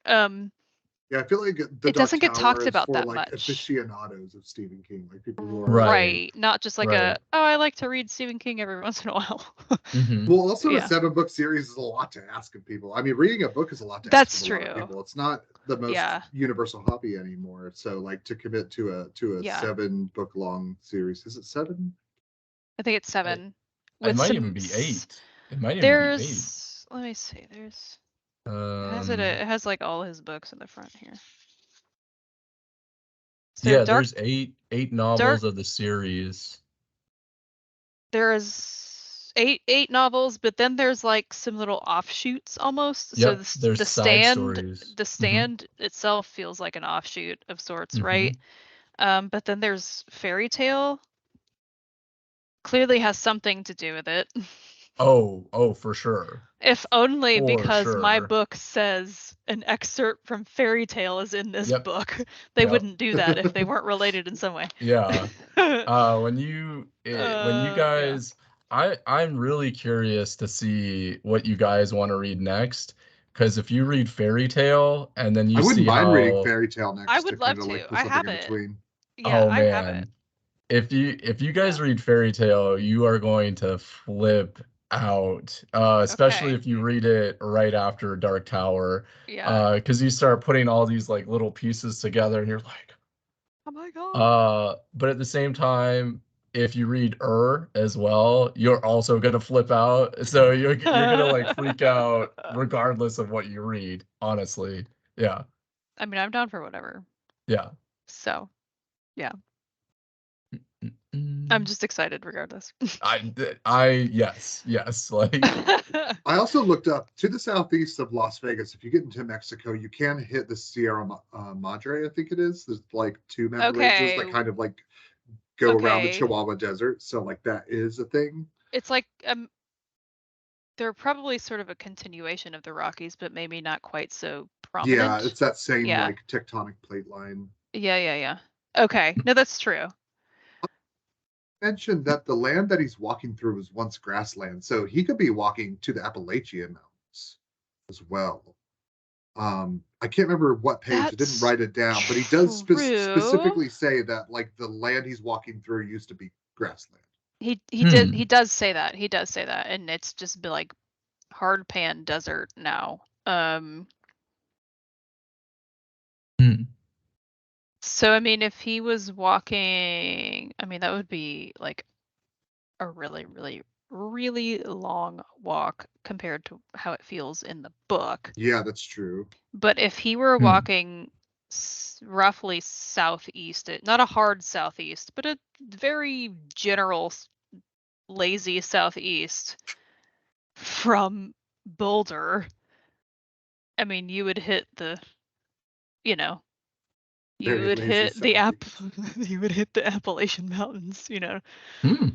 Yeah, I feel like the It Dark doesn't get talked Tower is about for that like much. aficionados of Stephen King, like people who are Right. Not just like Right. I like to read Stephen King every once in a while. Mhm. Well, also a Yeah. 7-book series is a lot to ask of people. I mean, reading a book is a lot to That's ask of a lot of true. people. It's not the most Yeah. universal hobby anymore. So like to commit to a Yeah. 7-book long series. Is it 7? I think it's 7. It With might some even be 8. It might even be 8. there's let me see. There's it has like all his books in the front here. So Yeah, Dark there's 8 novels of the series. there's eight novels, but then there's like some little offshoots almost. So Yep, there's the side stand stories. the Mhm. stand itself feels like an offshoot of sorts, Mhm. right? But then there's Fairy Tale. Clearly has something to do with it. Oh, for sure. If only For because my sure. book says an excerpt from Fairy Tale is in this Yep. book. They Yep. wouldn't do that if they weren't related in some way. Yeah. When you Yeah. guys, I'm really curious to see what you guys want to read next. Because if you read Fairy Tale and then I you wouldn't see mind reading how, Fairy Tale I next to would love kind of like to. put I something have in it. between. Yeah, oh I have it. man, if you guys Yeah. read Fairy Tale, you are going to flip out. Especially Okay. if you read it right after Dark Tower. Yeah. Because you start putting all these like little pieces together, and you're like, Oh my god. but at the same time, if you read as well, you're also gonna flip out. So you're gonna like freak out regardless of what you read, honestly. Yeah. I mean, I'm down for whatever. Yeah. So, yeah. I'm Mm. just excited regardless. Yes, like I also looked up to the southeast of Las Vegas. If you get into Mexico, you can hit the Sierra Madre, I think it is. There's like 2 mountain ranges Okay. that kind of like go around the Okay. Chihuahua Desert. So like that is a thing. It's like they're probably sort of a continuation of the Rockies, but maybe not quite so Yeah, prominent. it's that same Yeah. like tectonic plate line. Yeah. Okay. No, that's true. Mentioned that the land that he's walking through was once grassland, so he could be walking to the Appalachian Mountains as well. I can't remember what page. I didn't That's write it down, but he does true. specifically say that like the land he's walking through used to be grassland. He does say that. He does say that, and it's just be like hard pan desert now. So I mean, if he was walking, I mean that would be like a really, really, really long walk compared to how it feels in the book. Yeah, that's true. But if he were walking roughly southeast, not a hard southeast, but a very general lazy southeast from Boulder, I mean, you would hit the, you know, you Very would lazy hit the southeast. you would hit the Appalachian Mountains, Hmm.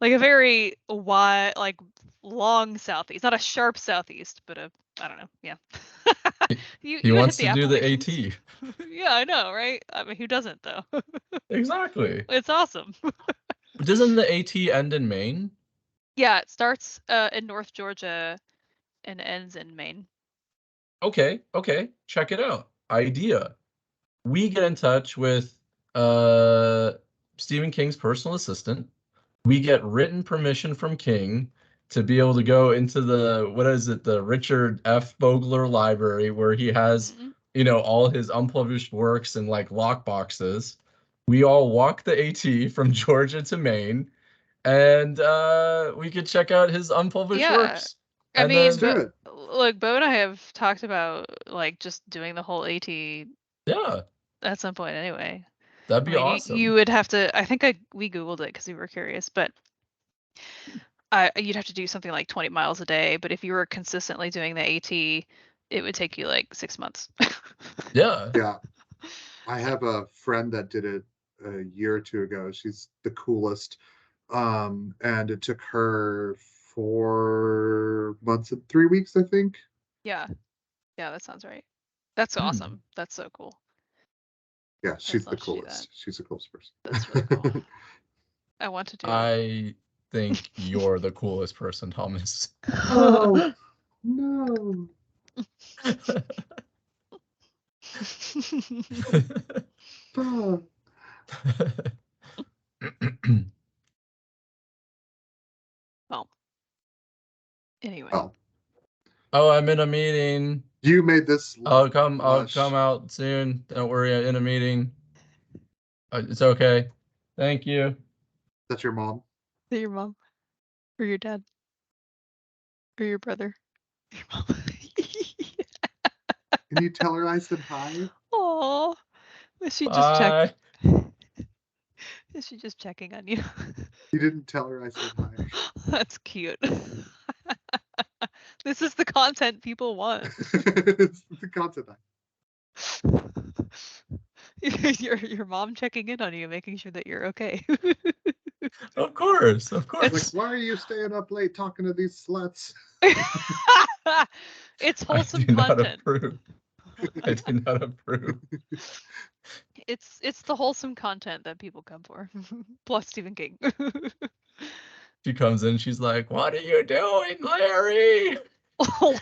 like a very wide, like long southeast, not a sharp southeast, but I don't know, yeah. He You would hit wants the to do the Appalachians. AT. Yeah, I know, right? I mean, who doesn't though? Exactly. It's awesome. Doesn't the AT end in Maine? Yeah, it starts in North Georgia and ends in Maine. Okay, check it out. Idea. We get in touch with uh Stephen King's personal assistant. We get written permission from King to be able to go into the what is it, the Richard F. Bogler Library where he has, Mm-hmm. all his unpublished works and like lock boxes. We all walk the AT from Georgia to Maine, and we could check out his unpublished Yeah. works. I And mean, Let's then do but it. look, Bo and I have talked about like just doing the whole AT yeah, at some point anyway. that'd I be mean, you awesome. would have to. I think we Googled it because we were curious, but you'd have to do something like 20 miles a day. But if you were consistently doing the AT, it would take you like 6 months. Yeah. Yeah. I So have a friend that did it a year or two ago. She's the coolest. And it took her 4 months and 3 weeks, I think. yeah, that sounds right. That's Hmm. awesome. That's so cool. Yeah, I'd she's the love to do that. coolest. She's the coolest That's really cool. person. I want to do it. I think you're the coolest person, Thomas. Oh no. Well, anyway. Oh, I'm in a meeting. You made this. I'll come out soon. Don't worry, I'm in a meeting. It's okay. Thank you. That's your mom? Is that your mom? Or your dad? Or your brother? Your mom. Can you tell her I said hi? Oh, is she just Is she just checking on you? You didn't tell her I said hi. That's cute. This is the content people want. It's the content. Your mom checking in on you, making sure that you're okay. Of course. Like, why are you staying up late talking to these sluts? It's wholesome I do not content. approve. I do not approve. It's the wholesome content that people come for. Plus Stephen King. She comes in, she's like, "What are you doing, Larry?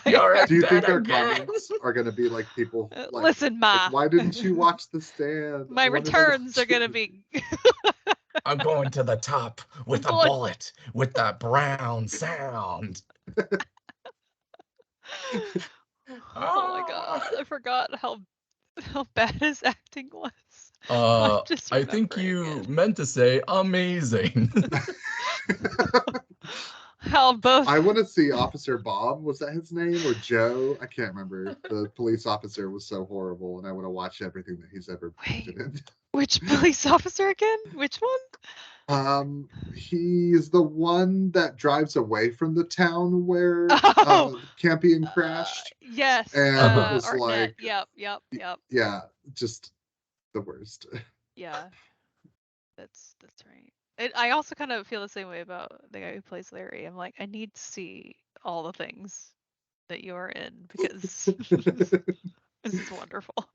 Do you think our comments are going to be like people like, listen, Ma, like, why didn't you watch The Stand? My returns are going to be I'm going to the top with a bullet with that brown sound. Oh my god, I forgot how bad his acting was. I think you meant to say amazing. How both. I want to see Officer Bob. Was that his name, or Joe? I can't remember. The police officer was so horrible, and I want to watch everything that he's ever acted in. Which police officer again? Which one? He's the one that drives away from the town where Campion crashed. Yes. And was Artnet. like, yep. Yeah, just the worst. Yeah, that's right. I also kind of feel the same way about the guy who plays Larry. I'm like, I need to see all the things that you're in because this is wonderful.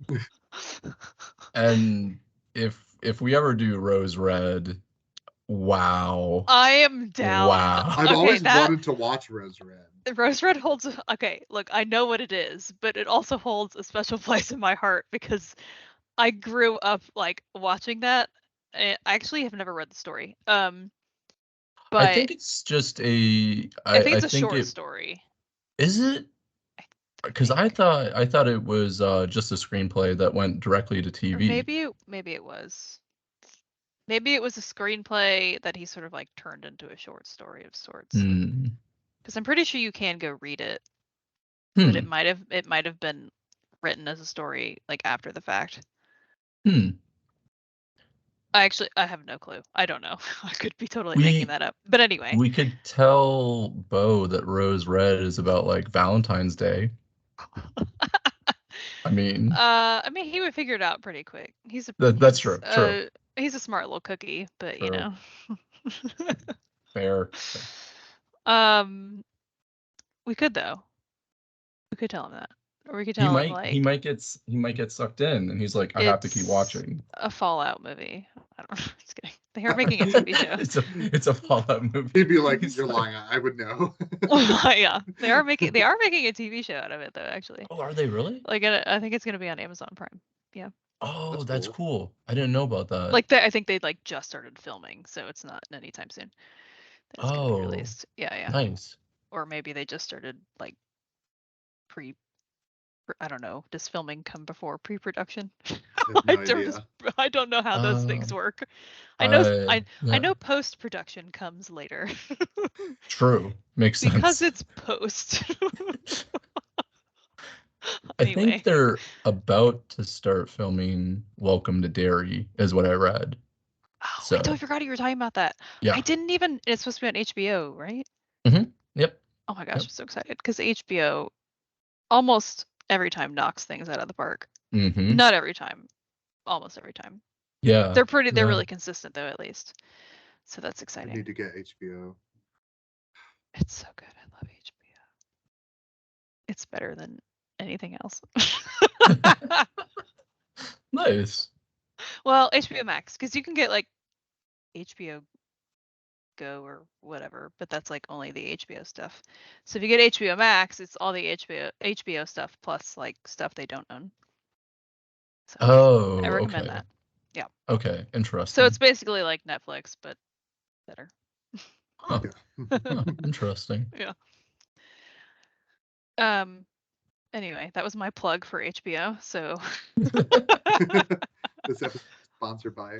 And if we ever do Rose Red, wow. I am down. Wow. I've always wanted to watch Rose Red. Rose Red holds okay, look, I know what it is, but it also holds a special place in my heart because I grew up like watching that. I actually have never read the story. But I think it's just I think it's a short story. Is it? Because I thought it was just a screenplay that went directly to TV. Maybe it was. Maybe it was a screenplay that he sort of like turned into a short story of sorts. Because I'm pretty sure you can go read it, but it might have been written as a story like after the fact. I have no clue. I don't know. I could be totally making that up. But anyway. We could tell Bo that Rose Red is about like Valentine's Day. I mean, he would figure it out pretty quick. That's true. True. He's a smart little cookie, but true. You know. Fair. We could though. We could tell him that. Or we could tell him like he might get sucked in and he's like, I have to keep watching. A Fallout movie. I don't know. Just kidding. They are making a TV show. it's a Fallout movie. He'd be like, you're lying. I would know. Yeah. They are making a TV show out of it though, actually. Oh, are they really? Like I think it's gonna be on Amazon Prime. Yeah. Oh, that's cool. I didn't know about that. Like I think they like just started filming, so it's not anytime soon. That it's gonna be released. Yeah. Nice. Or maybe they just started like I don't know. Does filming come before pre-production? I don't know how those things work. I know post-production comes later. True. Makes sense. Because it's post. I think they're about to start filming Welcome to Derry, is what I read. Oh, so. I totally forgot you were talking about that. Yeah. I didn't even. It's supposed to be on HBO, right? Yep. Oh my gosh, I'm so excited because HBO almost every time knocks things out of the park. Not every time, almost every time. Yeah. They're really consistent though, at least. So that's exciting. I need to get HBO. It's so good. I love HBO. It's better than anything else. Nice. Well, HBO Max, because you can get like HBO Go or whatever, but that's like only the HBO stuff. So if you get HBO Max, it's all the HBO stuff plus like stuff they don't own. So I recommend okay. that. Yeah. Okay, interesting. So it's basically like Netflix, but better. Huh. Interesting. Yeah. Anyway, that was my plug for HBO. So this episode is sponsored by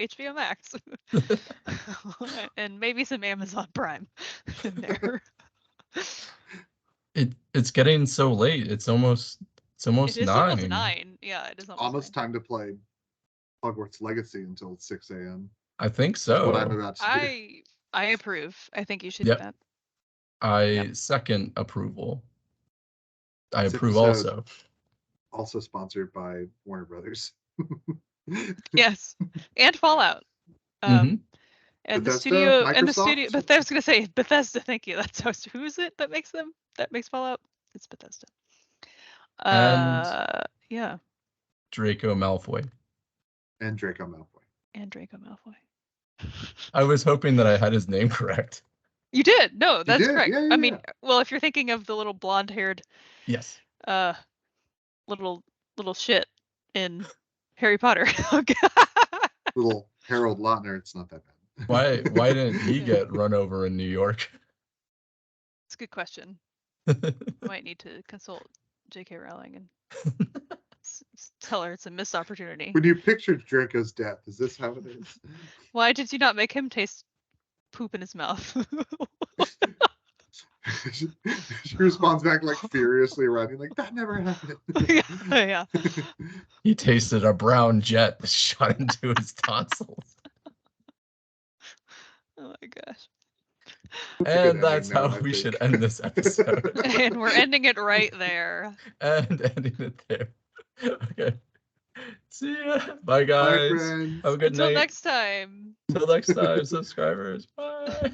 HBO Max. And maybe some Amazon Prime in there. It's getting so late. It's almost It is 9. almost 9. Yeah, it is almost 9. time to play Hogwarts Legacy until 6 a.m. I think That's what so. I'm about to do. I approve. I think you should Yep. do that. I second approval. I This approve episode also. Also sponsored by Warner Brothers. Yes, and Fallout. Mhm. And the Bethesda, studio, Microsoft? but I was gonna say Bethesda. Thank you. That's who is it that makes them? That makes Fallout? It's Bethesda. And Yeah. Draco Malfoy. And Draco Malfoy. And Draco Malfoy. I was hoping that I had his name correct. You did. No, that's did. correct. Yeah, I mean, well, if you're thinking of the little blonde-haired, yes, little shit in Harry Potter. Little Harold Lautner. It's not that bad. Why didn't he get run over in New York? It's a good question. Might need to consult J.K. Rowling and tell her it's a missed opportunity. When you pictured Draco's death, is this how it is? Why did you not make him taste poop in his mouth? She responds back like furiously running, like that never happened. Yeah. He tasted a brown jet that shot into his tonsils. Oh my gosh. And that's how we should end this episode. And we're ending it right there. And ending it there. Okay. See ya. Bye, guys. Bye, friends. Have a good night. Until next time. Until next time, subscribers. Bye.